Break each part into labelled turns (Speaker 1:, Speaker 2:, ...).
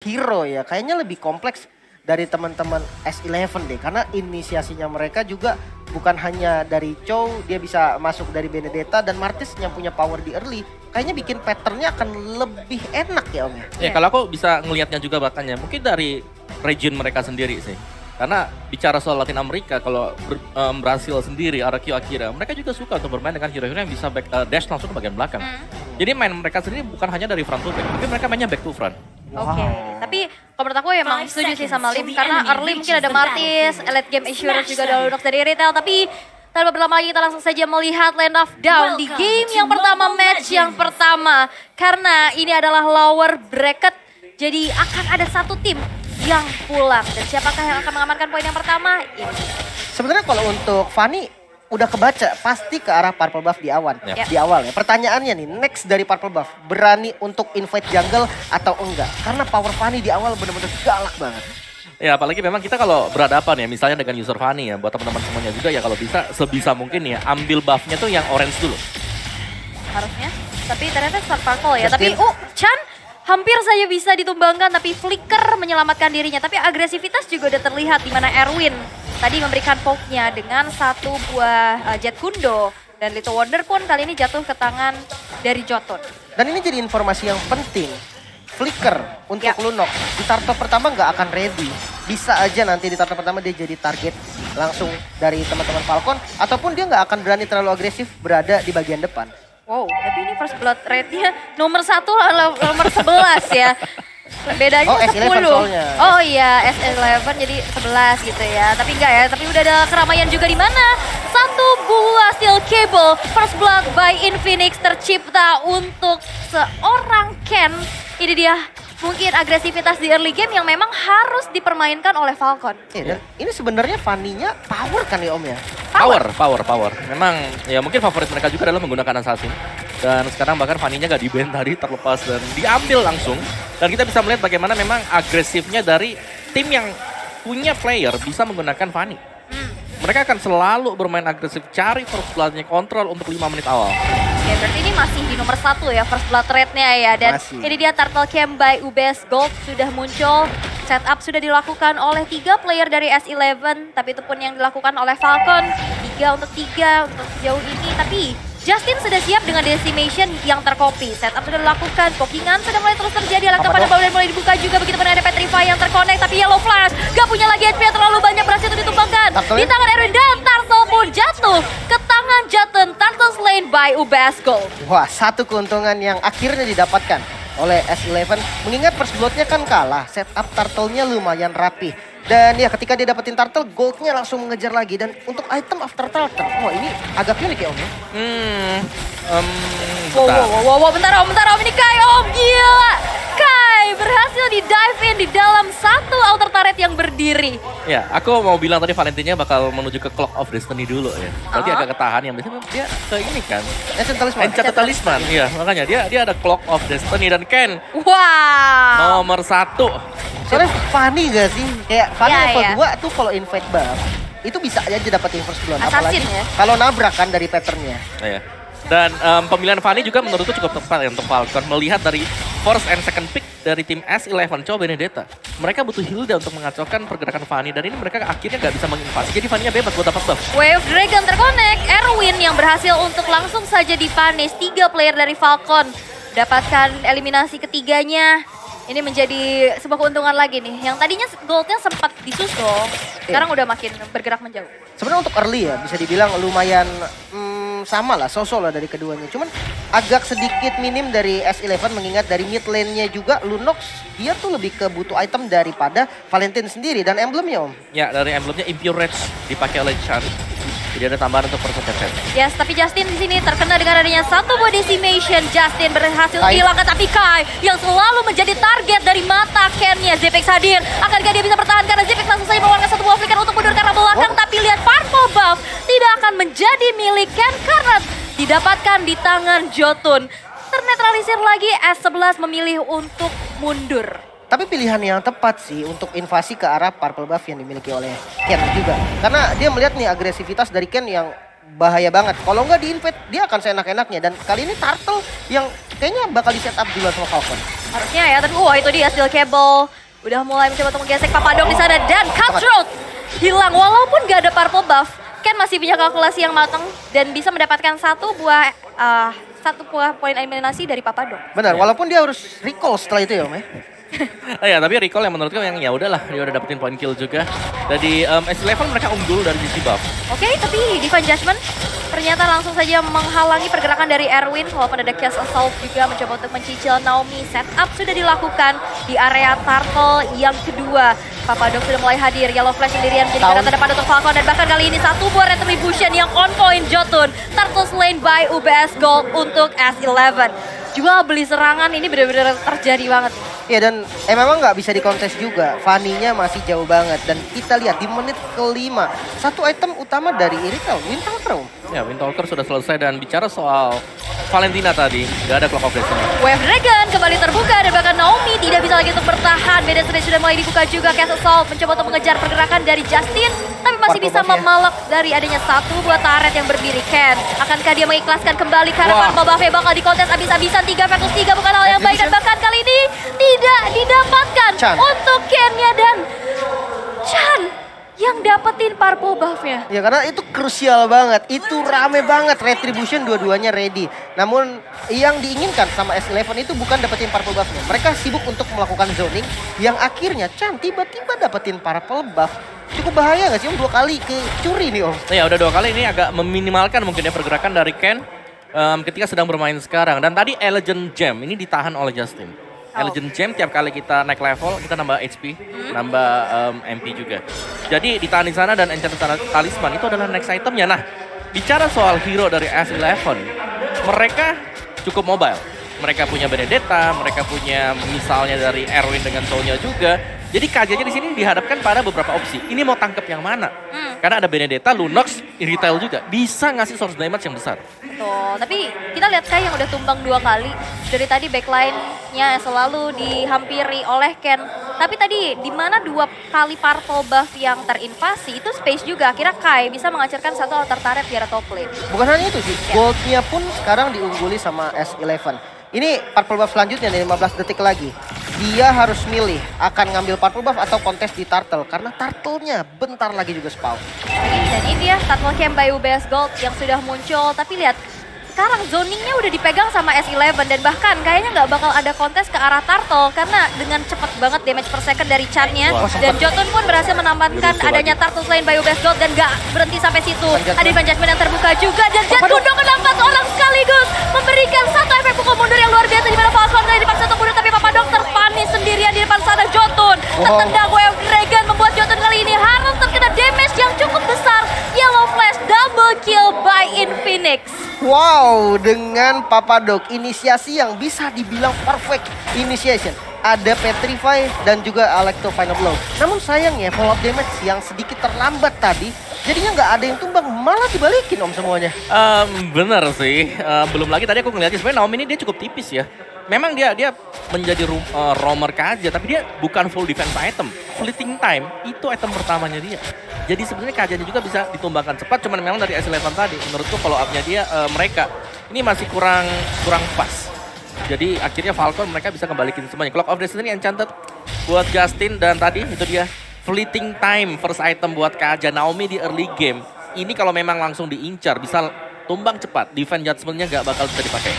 Speaker 1: hero ya, kayaknya lebih kompleks dari teman-teman S11 deh. Karena inisiasinya mereka juga bukan hanya dari Chow, dia bisa masuk dari Benedetta dan Martis yang punya power di early. Kayaknya bikin patternnya akan lebih enak ya Om ya.
Speaker 2: Ya kalau aku bisa ngelihatnya juga bahkannya mungkin dari region mereka sendiri sih. Karena bicara soal Latin Amerika, kalau Brasil sendiri, RQ Akira, mereka juga suka untuk bermain dengan hero-hero yang bisa dash langsung ke bagian belakang. Jadi main mereka sendiri bukan hanya dari front to back, tapi mereka mainnya back to front.
Speaker 3: Oke, tapi kalau menurut aku emang setuju sih sama Lim karena early mungkin ada Martis, late game Assurance juga ada Lunox dari Retail, tapi tanpa berlama lagi kita langsung saja melihat Land of Down di game yang pertama, match yang pertama. Karena ini adalah lower bracket, jadi akan ada satu tim yang pulang. Dan siapakah yang akan mengamankan poin yang pertama? Ini.
Speaker 1: Sebenarnya kalau untuk Fanny udah kebaca pasti ke arah Purple Buff di awal.
Speaker 2: Ya.
Speaker 1: Di awal ya. Pertanyaannya nih, next dari Purple Buff berani untuk invade jungle atau enggak? Karena power Fanny di awal benar-benar galak banget.
Speaker 2: Ya apalagi memang kita kalau berhadapan ya misalnya dengan user Fanny ya, buat teman-teman semuanya juga ya kalau bisa sebisa mungkin ya ambil buffnya tuh yang orange dulu.
Speaker 3: Harusnya, tapi ternyata start purple ya.
Speaker 1: Justin.
Speaker 3: Tapi Chan hampir saja bisa ditumbangkan, tapi Flicker menyelamatkan dirinya. Tapi agresivitas juga udah terlihat di mana Erwin tadi memberikan poke-nya dengan satu buah Jet Kundo. Dan Little Wonder pun kali ini jatuh ke tangan dari Jotun.
Speaker 1: Dan ini jadi informasi yang penting. Flicker untuk Lunox di turtle pertama nggak akan ready. Bisa aja nanti di turtle pertama dia jadi target langsung dari teman-teman Falcon. Ataupun dia nggak akan berani terlalu agresif berada di bagian depan.
Speaker 3: Wow, tapi ini first blood rate-nya nomor 1 nomor 11 ya. Bedanya
Speaker 1: Oh,
Speaker 3: 10.
Speaker 1: S11 soalnya.
Speaker 3: Oh iya, S11 jadi 11 gitu ya. Tapi enggak ya, tapi udah ada keramaian juga di mana satu buah steel cable first blood by Infinix tercipta untuk seorang Ken. Ini dia mungkin agresivitas di early game yang memang harus dipermainkan oleh Falcon.
Speaker 1: Dan ini sebenarnya Fanny-nya power kan ya Om ya?
Speaker 2: Power. Memang ya mungkin favorit mereka juga adalah menggunakan assassin. Dan sekarang bahkan Fanny-nya gak di-ban tadi terlepas dan diambil langsung. Dan kita bisa melihat bagaimana memang agresifnya dari tim yang punya player bisa menggunakan Fanny. Mereka akan selalu bermain agresif, cari first blood-nya, kontrol untuk 5 menit awal.
Speaker 3: Ya berarti ini masih di nomor 1 ya first blood rate-nya ya. Dan
Speaker 1: Masih.
Speaker 3: ini dia Turtle Camp by UBS Gold sudah muncul. Setup sudah dilakukan oleh 3 player dari S11. Tapi itu pun yang dilakukan oleh Falcon. 3 untuk 3 untuk sejauh ini. Tapi Justin sudah siap dengan decimation yang tercopy. Setup sudah dilakukan, pokingan sudah mulai terus terjadi. Langkah pada bawah dan mulai dibuka juga. Begitu pun ada Petrify yang terconnect. Tapi Yellow Flash gak punya lagi HP yang terlalu banyak, berhasil untuk ditumbangkan. Di tangan Erwin dan Turtle pun jatuh ke tangan Jatun. Turtle slain by UBS Gold.
Speaker 1: Wah, satu keuntungan yang akhirnya didapatkan oleh S11. Mengingat first blood-nya kan kalah, setup turtle-nya lumayan rapih. Dan ya ketika dia dapetin turtle, gold-nya langsung mengejar lagi. Dan untuk item after turtle, wah ini agak unik ya Om ya?
Speaker 3: Wow, bentar Om, ini Kai Om, gila. Kai berhasil di dive in di dalam satu outer turret yang berdiri.
Speaker 2: Ya, aku mau bilang tadi Valentinnya bakal menuju ke Clock of Destiny dulu ya. Berarti agak ketahan yang biasanya dia ke ini kan. Enchanted Talisman. Iya, makanya dia ada Clock of Destiny dan Ken
Speaker 3: Wow.
Speaker 2: nomor 1.
Speaker 1: Soalnya Fanny gak sih? Kayak Fanny
Speaker 3: Ya,
Speaker 1: level
Speaker 3: ya.
Speaker 1: 2 tuh kalau invade buff, itu bisa aja dapetin first blood.
Speaker 3: Assassin
Speaker 1: Apalagi
Speaker 3: ya?
Speaker 1: kalau nabrak kan dari patternnya.
Speaker 2: Iya. Dan pemilihan Fanny juga menurutku cukup tepat ya untuk Falcon. Melihat dari first and second pick dari tim S11, Chow Benedetta. Mereka butuh Hilda untuk mengacaukan pergerakan Fanny. Dan ini mereka akhirnya gak bisa menginvasi. Jadi Fanny-nya bebas buat dapat buff.
Speaker 3: Wave Dragon terconnect, Erwin yang berhasil untuk langsung saja dipanis. 3 player dari Falcon dapatkan eliminasi ketiganya. Ini menjadi sebuah keuntungan lagi nih. Yang tadinya goldnya sempat disusul, sekarang udah makin bergerak menjauh.
Speaker 1: Sebenarnya untuk early ya bisa dibilang lumayan sama lah, sosok lah dari keduanya. Cuman agak sedikit minim dari S11 mengingat dari mid lane-nya juga Lunox dia tuh lebih ke butuh item daripada Valentin sendiri dan emblemnya Om.
Speaker 2: Ya, dari emblemnya Impure Rage dipakai oleh Chan. Jadi ada tambahan untuk persentasenya.
Speaker 3: Yes, tapi Justin di sini terkena dengan adanya satu buah decimation. Justin berhasil dihilangkan, tapi Kai yang selalu menjadi target dari mata Ken-nya. Zepex hadir, akankah dia bisa bertahan karena Zepex langsung saja mengeluarkan satu buah flicker untuk mundur karena belakang. Tapi lihat purple buff tidak akan menjadi milik Ken karena didapatkan di tangan Jotun. Ternetralisir lagi, S11 memilih untuk mundur.
Speaker 1: Tapi pilihan yang tepat sih untuk invasi ke arah purple buff yang dimiliki oleh Ken juga. Karena dia melihat nih agresivitas dari Ken yang bahaya banget. Kalau nggak di-invade, dia akan seenak-enaknya. Dan kali ini Turtle yang kayaknya bakal di setup dulu sama Falcon.
Speaker 3: Harusnya ya, tapi itu dia steel cable. Udah mulai mencoba untuk menggesek Papadok di sana dan Cutthroat hilang walaupun gak ada purple buff. Ken masih punya kalkulasi yang matang dan bisa mendapatkan satu buah poin eliminasi dari Papadok.
Speaker 1: Benar, walaupun dia harus recall setelah itu ya Om ya.
Speaker 2: Ya, tapi recall yang menurutku yang ya udahlah, dia udah dapetin point kill juga. Dari S11 mereka unggul dari sisi buff.
Speaker 3: Oke, tapi Divine Judgment ternyata langsung saja menghalangi pergerakan dari Erwin. Walaupun ada Chaos Assault juga mencoba untuk mencicil Naomi. Setup sudah dilakukan di area Turtle yang kedua. Papadok sudah mulai hadir. Yellow Flash sendirian menjadi garda terdepan untuk Falcon. Dan bahkan kali ini satu buah Retribution yang on point Jotun. Turtle slain by UBS Gold untuk S11. Jual beli serangan ini benar-benar terjadi banget.
Speaker 1: Ya dan memang nggak bisa dikontes juga. Fanny-nya masih jauh banget. Dan kita lihat di menit kelima. Satu item utama dari Irithel, Windtalker.
Speaker 2: Ya, Windtalker sudah selesai dan bicara soal Valentina tadi, nggak ada Clock of Destiny.
Speaker 3: Wave Dragon kembali terbuka dan bahkan Naomi tidak bisa lagi untuk bertahan. Beda Stage sudah mulai dibuka juga. Chaos Assault mencoba untuk mengejar pergerakan dari Justin. Tapi masih bisa memalak dari adanya satu buah turret yang berdiri. Ken, akankah dia mengikhlaskan kembali karena Purple Buff-nya bakal dikontes abis-abisan 3 versus 3 bukan hal yang baik. Dan bahkan kali ini tidak didapatkan
Speaker 1: Chan
Speaker 3: untuk Ken-nya dan Chan yang dapetin purple buff-nya.
Speaker 1: Ya karena itu krusial banget, itu rame banget, Retribution dua-duanya ready. Namun yang diinginkan sama S11 itu bukan dapetin purple buff-nya. Mereka sibuk untuk melakukan zoning yang akhirnya Chan tiba-tiba dapetin purple buff. Cukup bahaya gak sih Om? 2 kali kecuri nih Om.
Speaker 2: Ya udah 2 kali ini agak meminimalkan mungkin ya pergerakan dari Ken ketika sedang bermain sekarang. Dan tadi Elegant Gem ini ditahan oleh Justin. Elegant Gem tiap kali kita naik level kita nambah HP, nambah MP juga. Jadi ditahan di sana dan Enchanted Talisman itu adalah next itemnya. Nah, bicara soal hero dari S11, mereka cukup mobile. Mereka punya Benedetta, mereka punya misalnya dari Erwin dengan Sonya juga. Jadi KJ-nya di sini dihadapkan pada beberapa opsi. Ini mau tangkap yang mana? Karena ada Benedetta, Lunox, Irithel juga. Bisa ngasih source damage yang besar.
Speaker 3: Betul, tapi kita lihat Kai yang udah tumbang 2 kali. Dari tadi backline-nya selalu dihampiri oleh Ken. Tapi tadi di mana 2 kali purple buff yang terinvasi itu space juga. Akhirnya Kai bisa menghancurkan satu altar turret di area top lane.
Speaker 1: Bukan hanya itu sih, goldnya pun sekarang diungguli sama S11. Ini purple buff selanjutnya nih 15 detik lagi. Dia harus milih akan ngambil purple buff atau kontes di Turtle. Karena Turtle-nya bentar lagi juga spawn.
Speaker 3: Dan ini dia Turtle Camp by UBS Gold yang sudah muncul. Tapi lihat, sekarang zoningnya udah dipegang sama S11. Dan bahkan kayaknya nggak bakal ada kontes ke arah Turtle. Karena dengan cepat banget damage per second dari Chan-nya. Dan Jotun pun berhasil menambahkan adanya Turtle Slain by UBS Gold. Dan nggak berhenti sampai situ. Ada Divine Judgment yang terbuka juga. Dan Jet Kundo kena 4 orang sekaligus. Memberikan satu efek pukul mundur yang luar biasa. Dimana Falcon kali dipaksa untuk mundur. Tapi Papadok terpanis sendirian di depan sana Jotun. Tertendang Wave Dragon membuat Jotun kali ini harus terkena damage yang cukup besar. Yellow Flash double kill by Infinix.
Speaker 1: Wow, dengan Papadok, inisiasi yang bisa dibilang perfect initiation. Ada Petrify dan juga Electro Final Blow. Namun sayangnya follow up damage yang sedikit terlambat tadi, jadinya nggak ada yang tumbang, malah dibalikin Om semuanya.
Speaker 2: Bener sih, belum lagi tadi aku ngeliatnya sebenarnya Naomi ini dia cukup tipis ya. Memang dia menjadi roamer KJ, tapi dia bukan full defense item. Fleeting time itu item pertamanya dia. Jadi sebenarnya KJ-nya juga bisa ditumbangkan cepat, cuman memang dari S11 tadi menurutku follow up-nya dia mereka ini masih kurang pas. Jadi akhirnya Falcon mereka bisa kembalikin semuanya. Clock of Destiny Enchanted buat Justin dan tadi itu dia fleeting time first item buat KJ Naomi di early game. Ini kalau memang langsung diincar bisa tumbang cepat, Divine Judgment-nya nggak bakal bisa dipakai.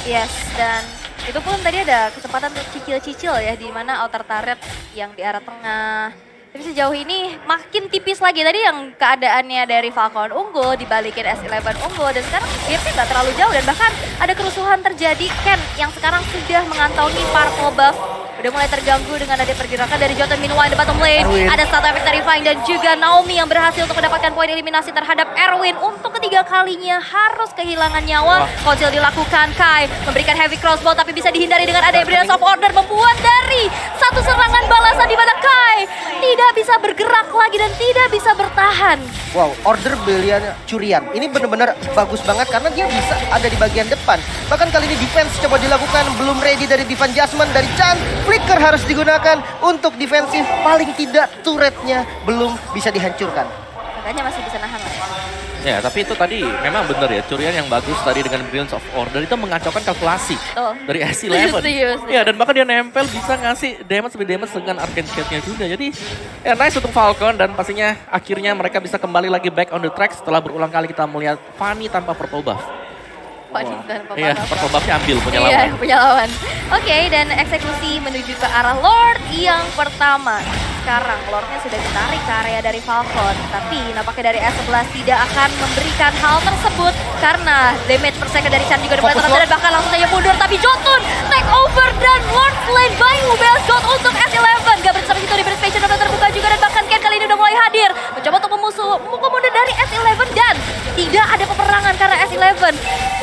Speaker 3: Yes, dan itu pun tadi ada kesempatan untuk cicil-cicil ya di mana outer turret yang di arah tengah. Tapi sejauh ini makin tipis lagi. Tadi yang keadaannya dari Falcon unggul, dibalikin S11 unggul. Dan sekarang gapnya nggak terlalu jauh. Dan bahkan ada kerusuhan terjadi. Ken yang sekarang sudah mengantongi purple buff. Udah mulai terganggu dengan ada pergerakan dari Jotun. Meanwhile di bottom lane ada satu efek terrifying dan juga Naomi yang berhasil untuk mendapatkan poin eliminasi terhadap Erwin. Untuk ketiga kalinya harus kehilangan nyawa. Konsil dilakukan, Kai memberikan heavy crossbow tapi bisa dihindari dengan ada Brilliance of Order. Membuat dari satu serangan balasan di mana Kai tidak bisa bergerak lagi dan tidak bisa bertahan.
Speaker 1: Wow, order belian curian. Ini benar-benar bagus banget karena dia bisa ada di bagian depan. Bahkan kali ini defense coba dilakukan, belum ready dari Divine Judgment dari Chan. Flicker harus digunakan untuk defensif, paling tidak turretnya belum bisa dihancurkan.
Speaker 3: Makanya masih bisa nahan lah.
Speaker 2: Ya, tapi itu tadi memang benar ya, curian yang bagus tadi dengan Brilliance of Order itu mengacaukan kalkulasi dari S11.
Speaker 3: Serius.
Speaker 2: Ya, dan bahkan dia nempel bisa ngasih damage lebih damage dengan Arcane Shade-nya juga. Jadi, ya nice untuk Falcon dan pastinya akhirnya mereka bisa kembali lagi back on the track setelah berulang kali kita melihat Fanny tanpa purple buff. Iya, purple buff-nya ambil punya lawan.
Speaker 3: Iya, punya lawan. Oke, dan eksekusi menuju ke arah Lord yang pertama. Sekarang Lordnya sudah ditarik ke area dari Falcon, tapi nampaknya dari S11 tidak akan memberikan hal tersebut karena damage per second dari Chan juga dimulai terasa dan bahkan langsung saja mundur, tapi Jotun take over dan Lord slain by UBS Gold untuk S11. Gak bersampai situ, Reverse Passion udah terbuka juga dan bahkan Ken kali ini udah mulai hadir mencoba untuk memukul mundur dari S11 dan tidak ada peperangan karena S11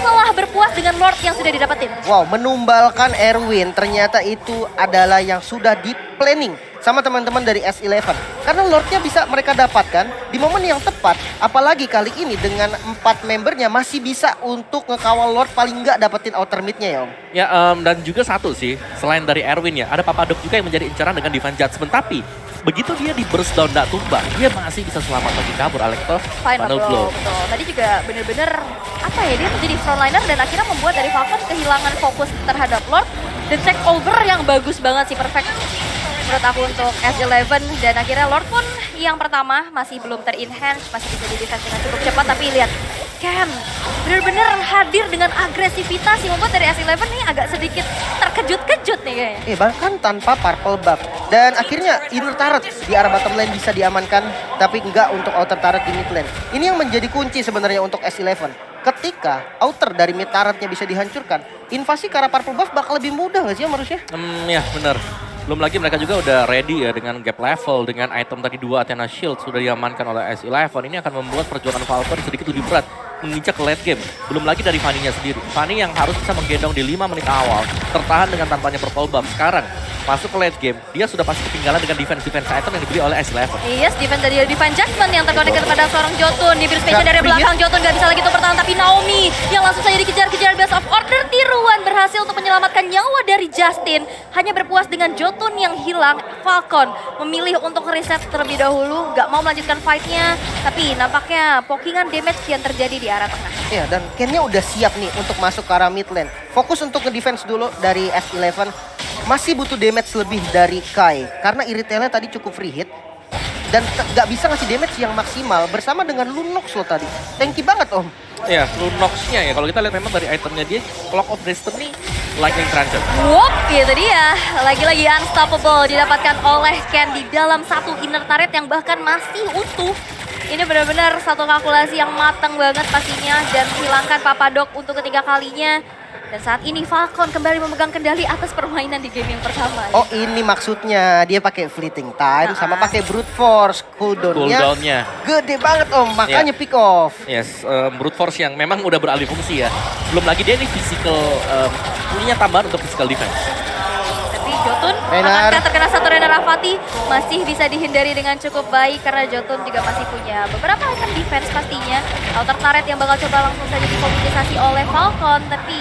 Speaker 3: telah berpuas dengan Lord yang sudah didapetin.
Speaker 1: Wow, menumbalkan Erwin ternyata itu adalah yang sudah di planning sama teman-teman dari S11. Karena Lordnya bisa mereka dapatkan di momen yang tepat. Apalagi kali ini dengan 4 membernya masih bisa untuk ngekawal Lord paling nggak dapetin outer mid-nya ya Om.
Speaker 2: Ya, dan juga satu sih, selain dari Erwin ya, ada Papadok juga yang menjadi incaran dengan Divine Judgment. Tapi begitu dia di burst down nggak tumbang, dia masih bisa selamat lagi kabur Alecto Final Blow.
Speaker 3: Betul, tadi juga bener-bener apa ya, dia menjadi frontliner dan akhirnya membuat dari Falcon kehilangan fokus terhadap Lord. Dan take over yang bagus banget sih, perfect menurut aku untuk S11. Dan akhirnya Lord pun yang pertama masih belum ter-enhance, masih bisa di defense dengan cukup cepat. Tapi lihat, Ken bener-bener hadir dengan agresivitas yang membuat dari S11 nih agak sedikit terkejut-kejut nih kayaknya.
Speaker 1: Bahkan tanpa purple buff. Dan akhirnya inner turret di arah bottom lane bisa diamankan, tapi enggak untuk outer turret di mid lane. Ini yang menjadi kunci sebenarnya untuk S11. Ketika outer dari mid turretnya bisa dihancurkan, invasi ke arah purple buff bakal lebih mudah nggak sih harusnya?
Speaker 2: Ya benar. Belum lagi mereka juga udah ready ya dengan gap level, dengan item tadi 2 Athena Shield sudah diamankan oleh S11. Ini akan membuat perjuangan Falcon sedikit lebih berat menginjak ke late game. Belum lagi dari Fanny-nya sendiri. Fanny yang harus bisa menggendong di 5 menit awal, tertahan dengan tampaknya purple buff. Sekarang masuk ke late game, dia sudah pasti ketinggalan dengan defense item yang dibeli oleh S11.
Speaker 3: Yes, defense dari Divine Judgment yang terkonek kepada seorang Jotun. Di Spesial dari belakang Jotun gak bisa lagi untuk bertahan, tapi Naomi yang langsung saja dikejar-kejar Best of Order. Tiruan berhasil untuk menyelamatkan nyawa dari Justin. Hanya berpuas dengan Jotun yang hilang, Falcon memilih untuk reset terlebih dahulu, gak mau melanjutkan fight-nya. Tapi nampaknya pokingan damage yang terjadi di arah tengah.
Speaker 1: Ya, dan Ken-nya udah siap nih untuk masuk ke arah mid lane. Fokus untuk nge-defense dulu dari S11. Masih butuh damage lebih dari Kai. Karena Iritelnya tadi cukup free hit. Dan gak bisa ngasih damage yang maksimal bersama dengan Lunox loh tadi. Tanky banget Om.
Speaker 2: Ya, Lunox-nya ya kalau kita lihat memang dari itemnya dia, Clock of Destiny, Lightning Transit.
Speaker 3: Wup, itu dia. Lagi-lagi unstoppable didapatkan oleh Ken di dalam satu inner turret yang bahkan masih utuh. Ini benar-benar satu kalkulasi yang matang banget pastinya dan menghilangkan Papadok untuk ketiga kalinya. Dan saat ini Falcon kembali memegang kendali atas permainan di game yang pertama.
Speaker 1: Oh, ini maksudnya dia pakai fleeting time sama pakai brute force. Cooldown-nya gede banget Om, makanya pick off.
Speaker 2: Yes, brute force yang memang udah beralih fungsi ya. Belum lagi dia ini physical, punya tambahan untuk physical defense.
Speaker 3: Tapi Jotun akankah terkena satu Rena Rafati masih bisa dihindari dengan cukup baik karena Jotun juga masih punya beberapa item defense pastinya. Outer turret yang bakal coba langsung saja dikomunikasi oleh Falcon, tapi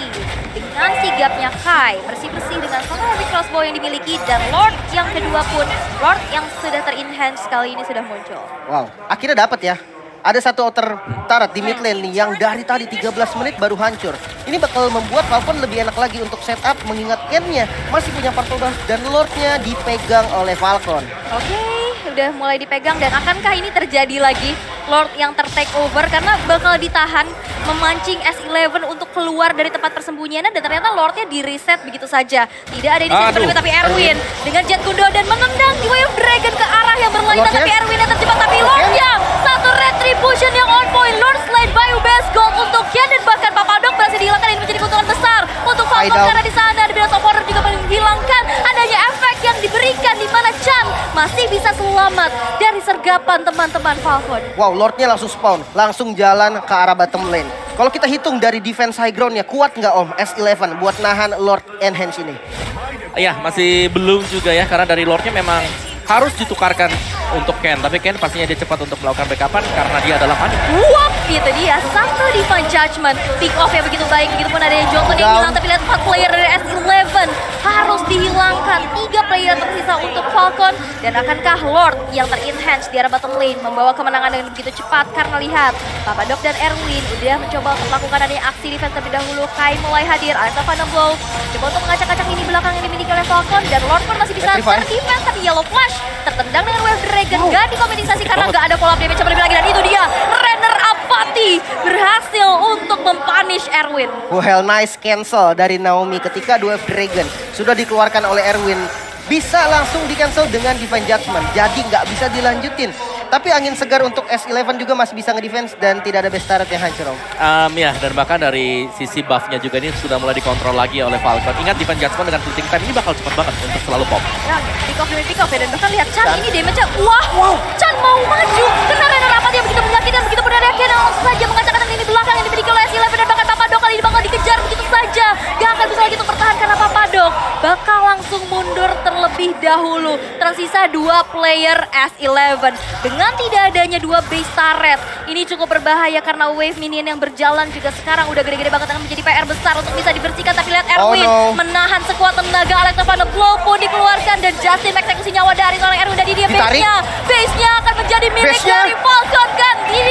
Speaker 3: dengan sigapnya Kai bersih-bersih dengan satu heavy crossbow yang dimiliki dan Lord yang kedua pun, Lord yang sudah ter-enhance kali ini sudah muncul.
Speaker 1: Wow, akhirnya dapat ya. Ada satu outer turret di mid lane nih yang dari tadi 13 menit baru hancur. Ini bakal membuat Falcon lebih enak lagi untuk setup mengingat Ken-nya masih punya purple buff dan Lord-nya dipegang oleh Falcon.
Speaker 3: Oke, udah mulai dipegang dan akankah ini terjadi lagi? Lord yang ter-take over karena bakal ditahan memancing S11 untuk keluar dari tempat persembunyiannya dan ternyata Lordnya di-reset begitu saja. Tidak ada di sini tapi Erwin dengan Jet Kundo dan mengendang di Way of Dragon ke arah yang berlainan tapi Erwin yang terjebak tapi Lordnya satu retribution yang on point. Lord slain by UBS Gold untuk Ken dan bahkan Papadok berhasil dihilangkan. Ini menjadi keuntungan besar untuk Falcon karena di sana di Brilliance of Order juga menghilangkan adanya efek yang diberikan di mana Chan masih bisa selamat dari sergapan teman-teman Falcon.
Speaker 1: Wow, Lordnya langsung spawn, langsung jalan ke arah bottom lane. Kalau kita hitung dari defense high groundnya, kuat nggak Om S11 buat nahan Lord Enhance ini?
Speaker 2: Ya, masih belum juga ya, karena dari Lordnya memang harus ditukarkan untuk Ken. Tapi Ken pastinya dia cepat untuk melakukan backupan karena dia adalah Fanny.
Speaker 3: Wah, itu dia. Satu Divine Judgment. Pick off ya begitu baik. Begitupun ada Jolton yang hilang. Tapi lihat 4 player dari S11 harus dihilangkan. 3 player tersisa untuk Falcon. Dan akankah Lord yang ter-enhance di arah bottom lane membawa kemenangan dengan begitu cepat? Karena lihat, Papadok dan Erwin udah mencoba untuk melakukan adanya aksi defense terlebih dahulu. Kai mulai hadir. Alexa Final Blow coba untuk mengacak-acak ini belakang yang dimiliki oleh Falcon. Dan Lord pun masih bisa ter-defense. Tapi Yellow Flash tertendang dengan Wave Dragon. Gak dikompensasi karena gak ada follow up damage lebih lagi. Dan itu dia, Renner Apathy berhasil untuk mempunish Erwin.
Speaker 1: Well, nice cancel dari Naomi ketika Wave Dragon sudah dikeluarkan oleh Erwin. Bisa langsung di cancel dengan Divine Judgment. Jadi nggak bisa dilanjutin. Tapi angin segar untuk S11 juga masih bisa ngedefense dan tidak ada best turret yang hancur.
Speaker 2: Ya, dan bahkan dari sisi buff-nya juga ini sudah mulai dikontrol lagi oleh Falcon. Ingat Divine Judgment dengan fleeting time ini bakal cepat banget untuk selalu pop.
Speaker 3: Ya, pick off demi pick off ya. Dan bahkan lihat Chan ini damage-nya. Wah, Chan mau maju. Kena Renner Apathy yang begitu menyakitkan. Begitu pun dari Ken yang langsung saja mengacak-acak ini belakang yang dimiliki oleh S11. Dan bahkan Papadok kali ini bakal dikejar begitu saja. Gak akan bisa lagi untuk bertahan karena Papadok bakal langsung mundur terlebih dahulu. Tersisa 2 player S11. Dengan tidak adanya 2 base turret, ini cukup berbahaya karena wave minion yang berjalan juga sekarang udah gede-gede banget akan menjadi PR besar untuk bisa dibersihkan. Tapi lihat Erwin menahan sekuat tenaga. Alexa Van de Blow pun dikeluarkan dan Justin mengeksekusi nyawa dari seorang Erwin. Dan dia base-nya akan menjadi milik dari Falcon kan. Ini